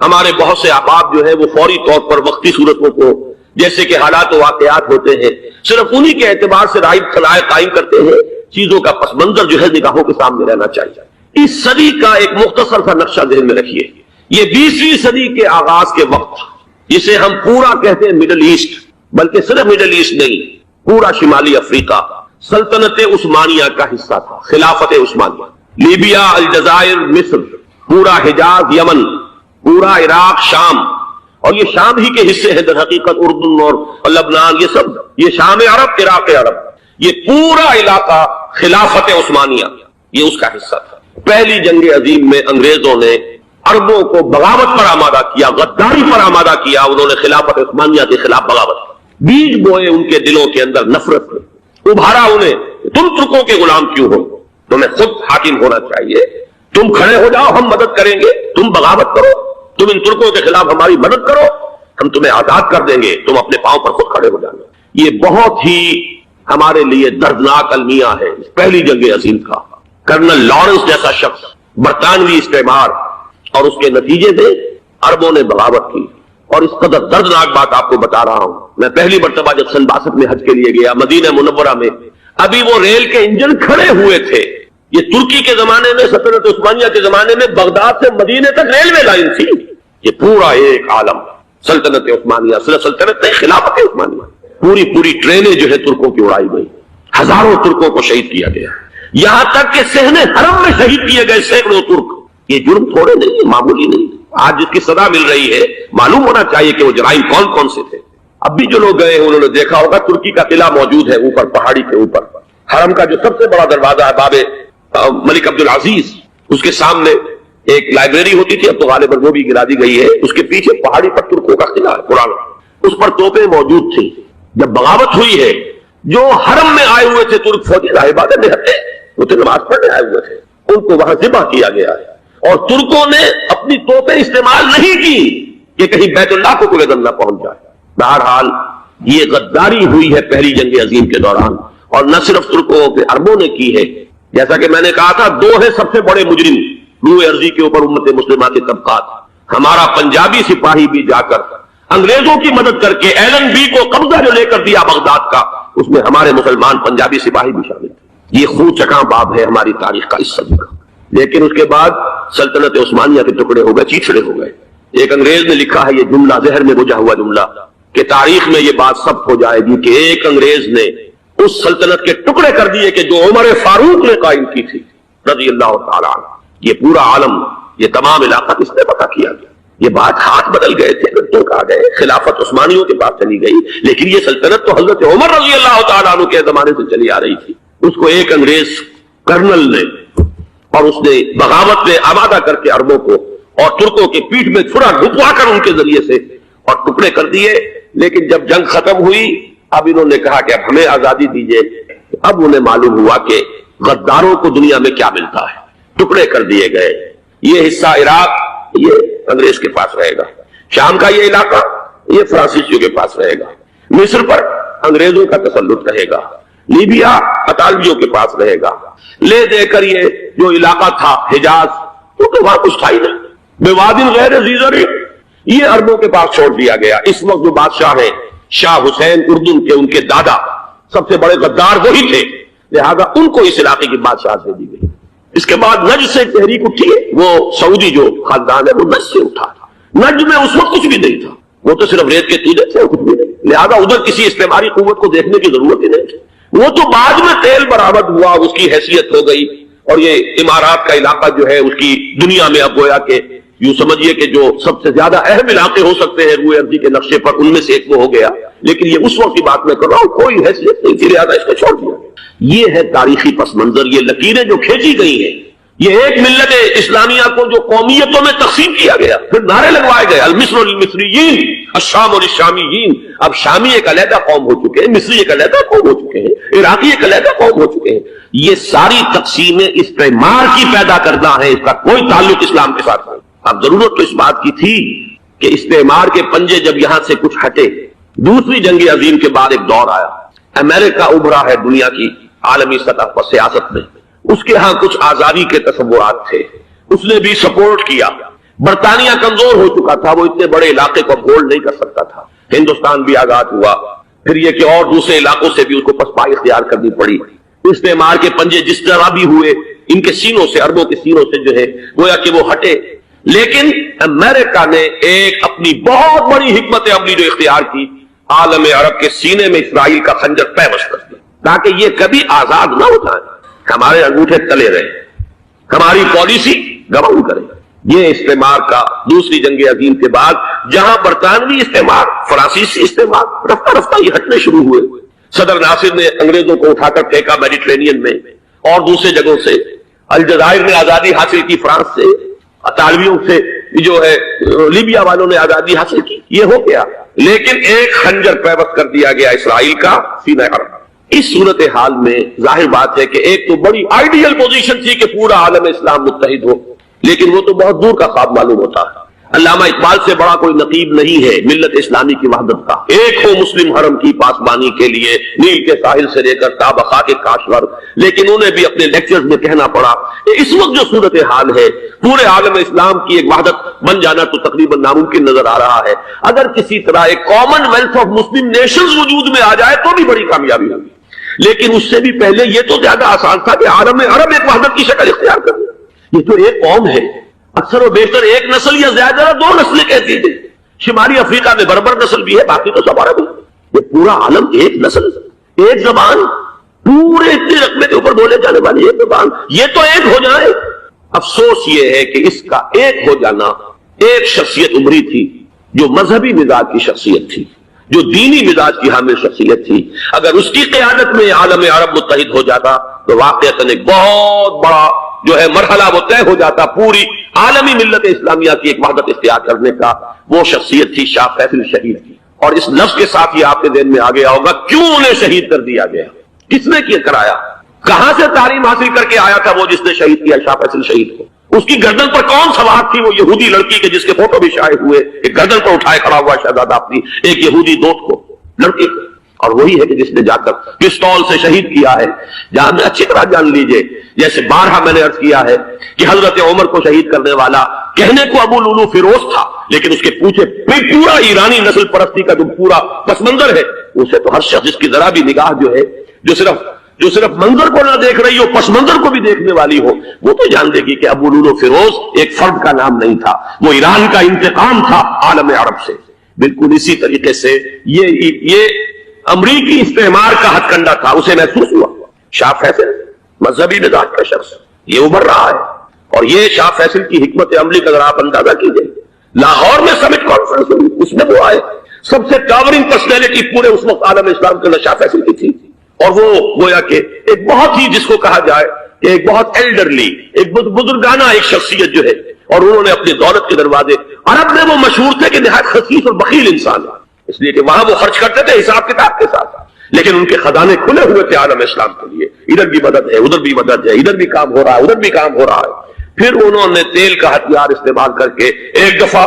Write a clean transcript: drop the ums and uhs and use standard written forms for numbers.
ہمارے بہت سے احباب جو ہے وہ فوری طور پر وقتی صورتوں کو جیسے کہ حالات و واقعات ہوتے ہیں صرف انہی کے اعتبار سے رائے قائم کرتے ہیں. چیزوں کا پس منظر جو ہے نگاہوں کے سامنے رہنا چاہیے. اس صدی کا ایک مختصر سا نقشہ ذہن میں رکھیے. یہ 20ویں صدی کے آغاز کے وقت جسے ہم پورا کہتے ہیں مڈل ایسٹ، بلکہ صرف مڈل ایسٹ نہیں، پورا شمالی افریقہ سلطنت عثمانیہ کا حصہ تھا. خلافت عثمانیہ، لیبیا، الجزائر، مصر، پورا حجاز، یمن، پورا عراق، شام، اور یہ شام ہی کے حصے ہیں در حقیقت اردن اور لبنان، یہ سب یہ شام عرب، عراق عرب، یہ پورا علاقہ خلافت عثمانیہ یہ اس کا حصہ تھا. پہلی جنگ عظیم میں انگریزوں نے عربوں کو بغاوت پر آمادہ کیا، غداری پر آمادہ کیا. انہوں نے خلافت عثمانیہ کے خلاف بغاوت کی، بیج بوئے ان کے دلوں کے اندر نفرت کو، ابھارا انہیں تم ترکوں کے غلام کیوں ہو، تمہیں خود حاکم ہونا چاہیے، تم کھڑے ہو جاؤ ہم مدد کریں گے، تم بغاوت کرو، تم ان ترکوں کے خلاف ہماری مدد کرو، ہم تمہیں آزاد کر دیں گے، تم اپنے پاؤں پر خود کھڑے ہو جانا. یہ بہت ہی ہمارے لیے دردناک المیہ ہے پہلی جنگ عظیم کا. کرنل لارنس جیسا شخص برطانوی استعمار اور اس کے نتیجے میں عربوں نے بغاوت کی. اور اس قدر دردناک بات آپ کو بتا رہا ہوں، میں پہلی مرتبہ جب سن 62 میں حج کے لیے گیا مدینہ منورہ میں، ابھی وہ ریل کے انجن کھڑے ہوئے تھے. یہ ترکی کے زمانے میں، سلطنت عثمانیہ کے زمانے میں بغداد سے مدینے تک ریلوے لائن تھی. یہ پورا ایک عالم سلطنت عثمانیہ، صرف سلطنت نہیں، خلافت عثمانیہ، پوری ٹرینیں جو ہے ترکوں کی اڑائی گئی، ہزاروں ترکوں کو شہید کیا گیا، یہاں تک کہ صحن حرم میں شہید کیے گئے سینکڑوں ترک. یہ جرم تھوڑے نہیں، معمولی نہیں. آج جس کی سزا مل رہی ہے معلوم ہونا چاہیے کہ وہ جرائم کون کون سے تھے. اب بھی جو لوگ گئے ہیں انہوں نے دیکھا ہوگا ترکی کا قلعہ موجود ہے اوپر پہاڑی کے اوپر. حرم کا جو سب سے بڑا دروازہ ہے باب ملک عبدالعزیز، اس کے سامنے ایک لائبریری ہوتی تھی، اب تو غالباً وہ بھی گرا دی گئی ہے. اس کے پیچھے پہاڑی پر ترکوں کا قلعہ ہے پرانا، اس پر توپیں موجود تھیں. جب بغاوت ہوئی ہے جو حرم میں آئے ہوئے تھے ترک فوجی عبادت میں ہٹے، وہ تو نماز پڑھنے آئے ہوئے تھے، ان کو وہاں ذبح کیا گیا ہے. اور ترکوں نے اپنی توپیں استعمال نہیں کی کہ کہیں بیت اللہ کو کوئی عدم نہ پہنچ جائے. بہرحال یہ غداری ہوئی ہے پہلی جنگ عظیم کے دوران، اور نہ صرف ترکوں کے، عربوں نے کی ہے. جیسا کہ میں نے کہا تھا، دو ہیں سب سے بڑے مجرم روئے ارضی کے اوپر امت مسلمہ کے طبقات. ہمارا پنجابی سپاہی بھی جا کر انگریزوں کی مدد کر کے ایلن بی کو قبضہ جو لے کر دیا بغداد کا، اس میں ہمارے مسلمان پنجابی سپاہی بھی شامل تھے. یہ خون چکاں باب ہے ہماری تاریخ کا اس صدی کا. لیکن اس کے بعد سلطنت عثمانیہ کے ٹکڑے ہو گئے، چیچڑے ہو گئے. ایک انگریز نے لکھا ہے یہ جملہ، ذہن میں بجھا ہوا جملہ، کہ تاریخ میں یہ بات ثبت ہو جائے گی کہ ایک انگریز نے اس سلطنت کے ٹکڑے کر دیے کہ جو عمر فاروق نے قائم کی تھی رضی اللہ تعالیٰ عنہ. یہ پورا عالم، یہ تمام علاقہ کس نے پتہ کیا گیا. یہ بات ہاتھ بدل گئے تھے، ترک آ گئے، خلافت عثمانیوں کے پاس چلی گئی، لیکن یہ سلطنت تو حضرت عمر رضی اللہ تعالیٰ عنہ کے زمانے سے چلی آ رہی تھی. اس کو ایک انگریز کرنل نے اور اس نے بغاوت میں آمادہ کر کے عربوں کو اور ترکوں کے پیٹھ میں چھڑا ڈھپوا کر ان کے ذریعے سے اور ٹکڑے کر دیے. لیکن جب جنگ ختم ہوئی اب انہوں نے کہا کہ اب ہمیں آزادی دیجیے. اب انہیں معلوم ہوا کہ غداروں کو دنیا میں کیا ملتا ہے. ٹکڑے کر دیے گئے. یہ حصہ عراق یہ انگریز کے پاس رہے گا، شام کا یہ علاقہ یہ فرانسیسیوں کے پاس رہے گا، مصر پر انگریزوں کا تسلط رہے گا، لیبیا اطالویوں کے پاس رہے گا. لے دے کر یہ جو علاقہ تھا حجاز، کیونکہ وہاں کچھ تھا ہی نہیں، بوادن غیر ذی زرع، یہ عربوں کے پاس چھوڑ دیا گیا. اس وقت جو بادشاہ ہیں شاہ حسین اردن کے، ان کے دادا سب سے بڑے غدار وہی تھے، لہذا ان کو اس علاقے کی بادشاہ سے دی گئی. اس کے بعد نجد سے تحریک اٹھی ہے، وہ سعودی جو خاندان ہے وہ نجد سے اٹھا تھا. نجد میں اس وقت کچھ بھی نہیں تھا، وہ تو صرف ریت کے ٹیلے تھے، کچھ بھی نہیں، لہذا ادھر کسی استعماری قوت کو دیکھنے کی ضرورت ہی نہیں تھی. وہ تو بعد میں تیل برآمد ہوا، اس کی حیثیت ہو گئی، اور یہ امارات کا علاقہ جو ہے اس کی دنیا میں اب گویا کہ یوں سمجھیے کہ جو سب سے زیادہ اہم علاقے ہو سکتے ہیں روئے ارضی کے نقشے پر، ان میں سے ایک وہ ہو گیا. لیکن یہ اس وقت کی بات میں کر رہا ہوں، کوئی حیثیت نہیں تھی، لہٰذا اس کو چھوڑ دیا. یہ ہے تاریخی پس منظر، یہ لکیریں جو کھینچی گئی ہیں. یہ ایک ملت اسلامیہ کو جو قومیتوں میں تقسیم کیا گیا، پھر نعرے لگوائے گئے المصر للمصریین الشام للشامیین. اب شامی ایک علیحدہ قوم ہو چکے ہیں، مصری ایک علیحدہ قوم ہو چکے ہیں، عراقی ایک علیحدہ قوم ہو چکے ہیں. یہ ساری تقسیمیں استعمار کی پیدا کرنا ہے، اس کا کوئی تعلق اسلام کے ساتھ نہیں. اب ضرورت تو اس بات کی تھی کہ استعمار کے پنجے جب یہاں سے کچھ ہٹے، دوسری جنگ عظیم کے بعد ایک دور آیا، امریکہ ابھرا ہے دنیا کی عالمی سطح پر سیاست میں. اس کے ہاں کچھ آزادی کے تصورات تھے، اس نے بھی سپورٹ کیا، برطانیہ کمزور ہو چکا تھا، وہ اتنے بڑے علاقے کو ہولڈ نہیں کر سکتا تھا، ہندوستان بھی آزاد ہوا، پھر یہ کہ اور دوسرے علاقوں سے بھی اس کو پسپائی اختیار کرنی پڑی، استعمار کے پنجے جس طرح بھی ہوئے ان کے سینوں سے، عربوں کے سینوں سے جو ہے گویا کہ وہ ہٹے، لیکن امریکہ نے ایک اپنی بہت بڑی حکمت عملی جو اختیار کی، عالم عرب کے سینے میں اسرائیل کا خنجر پیوست کر دیا تاکہ یہ کبھی آزاد نہ ہو جائے، ہمارے انگوٹھے تلے رہے، ہماری پالیسی گواہی کرے۔ یہ استعمار کا دوسری جنگ عظیم کے بعد جہاں برطانوی استعمار، فرانسیسی استعمار رفتہ رفتہ یہ ہٹنے شروع ہوئے، صدر ناصر نے انگریزوں کو اٹھا کر پھینکا میڈیٹرینین میں اور دوسرے جگہوں سے، الجزائر نے آزادی حاصل کی فرانس سے، اطالویوں سے جو ہے لیبیا والوں نے آزادی حاصل کی، یہ ہو گیا، لیکن ایک خنجر پیوست کر دیا گیا اسرائیل کا سینہ عرب۔ اس صورتحال میں ظاہر بات ہے کہ ایک تو بڑی آئیڈیل پوزیشن تھی کہ پورا عالم اسلام متحد ہو، لیکن وہ تو بہت دور کا خواب معلوم ہوتا ہے۔ علامہ اقبال سے بڑا کوئی نقیب نہیں ہے ملت اسلامی کی وحدت کا، ایک ہو مسلم حرم کی پاسبانی کے لیے نیل کے ساحل سے لے کر تا بخا کے کاشغر، لیکن انہیں بھی اپنے لیکچرز میں کہنا پڑا کہ اس وقت جو صورتحال ہے پورے عالم اسلام کی ایک وحدت بن جانا تو تقریباً ناممکن نظر آ رہا ہے، اگر کسی طرح ایک common wealth of Muslim nations وجود میں آ جائے تو بھی بڑی کامیابی ہوگی، لیکن اس سے بھی پہلے یہ تو زیادہ آسان تھا کہ عالم عرب ایک وحدت کی شکل اختیار کر لے۔ یہ تو ایک قوم ہے، اکثر و بیشتر ایک نسل یا زیادہ دو نسلیں کہتی تھے، شمالی افریقہ میں بربر نسل بھی ہے، باقی تو سب عرب ہے، یہ پورا عالم ایک نسل، ایک زبان، پورے اتنے رقبے کے اوپر بولے جانے والی ایک زبان، یہ تو ایک ہو جائے۔ افسوس یہ ہے کہ اس کا ایک ہو جانا ایک شخصیت عمری تھی جو مذہبی مزاج کی شخصیت تھی، جو دینی مزاج کی حامل شخصیت تھی، اگر اس کی قیادت میں عالم عرب متحد ہو جاتا تو واقعتاً ایک بہت بڑا جو ہے مرحلہ وہ طے ہو جاتا، پوری عالمی ملت اسلامیہ کی ایک وحدت اختیار کرنے کا۔ وہ شخصیت تھی شاہ فیصل شہید کی، اور اس لفظ کے ساتھ یہ آپ کے ذہن میں آ گیا ہوگا کیوں انہیں شہید کر دیا گیا، کس نے کیا کرایا، کہاں سے تعلیم حاصل کر کے آیا تھا وہ جس نے شہید کیا شاہ فیصل شہید کو، اس کی گردن پر کون سوار تھی، وہ یہودی لڑکی کے جس کے فوٹو بھی شائع ہوئے، ایک گردن پر اٹھائے کھڑا ہوا شہزادہ اپنی ایک یہودی دوست کو، لڑکی کو، اور وہی ہے کہ جس نے جا کر پستول سے شہید کیا ہے۔ جہاں میں اچھی طرح جان لیجئے، جیسے بارہا میں نے عرض کیا ہے کہ حضرت عمر کو شہید کرنے والا کہنے کو ابو لولو فیروز تھا، لیکن اس کے پیچھے پورا ایرانی نسل پرستی کا جو پورا پس منظر ہے، اسے تو ہر شخص جس کی ذرا بھی نگاہ جو ہے جو صرف منظر کو نہ دیکھ رہی ہو، پس منظر کو بھی دیکھنے والی ہو، وہ تو جان دے گی کہ ابو لولو فیروز ایک فرد کا نام نہیں تھا، وہ ایران کا انتقام تھا عالم عرب سے۔ بالکل اسی طریقے سے یہ امریکی استعمار کا ہتھ کنڈا تھا، اسے محسوس ہوا۔ شاہ فیصل مذہبی مزاج کا شخص یہ ابھر رہا ہے، اور یہ شاہ فیصل کی حکمت عملی کا ذرا آپ اندازہ کیجئے، لاہور میں سمٹ کانفرنس ہوئی، اس میں وہ آئے، سب سے ٹاورنگ پرسنالٹی پورے اس وقت عالم اسلام کے شاہ فیصل کی تھی، اور وہ گویا کہ ایک بہت ہی جس کو کہا جائے کہ ایک بہت ایلڈرلی، ایک بزرگانہ ایک شخصیت جو ہے، اور انہوں نے اپنی دولت کے دروازے، عرب میں وہ مشہور تھے کہ نہایت خسیس اور بخیل انسان ہے، اس لیے کہ وہاں وہ خرچ کرتے تھے حساب کتاب کے ساتھ، لیکن ان کے خزانے کھلے ہوئے تھے عالم اسلام کے لیے، ادھر بھی مدد ہے، ادھر بھی مدد ہے، ادھر بھی کام ہو رہا ہے، ادھر بھی کام ہو رہا ہے۔ پھر انہوں نے تیل کا ہتھیار استعمال کر کے ایک دفعہ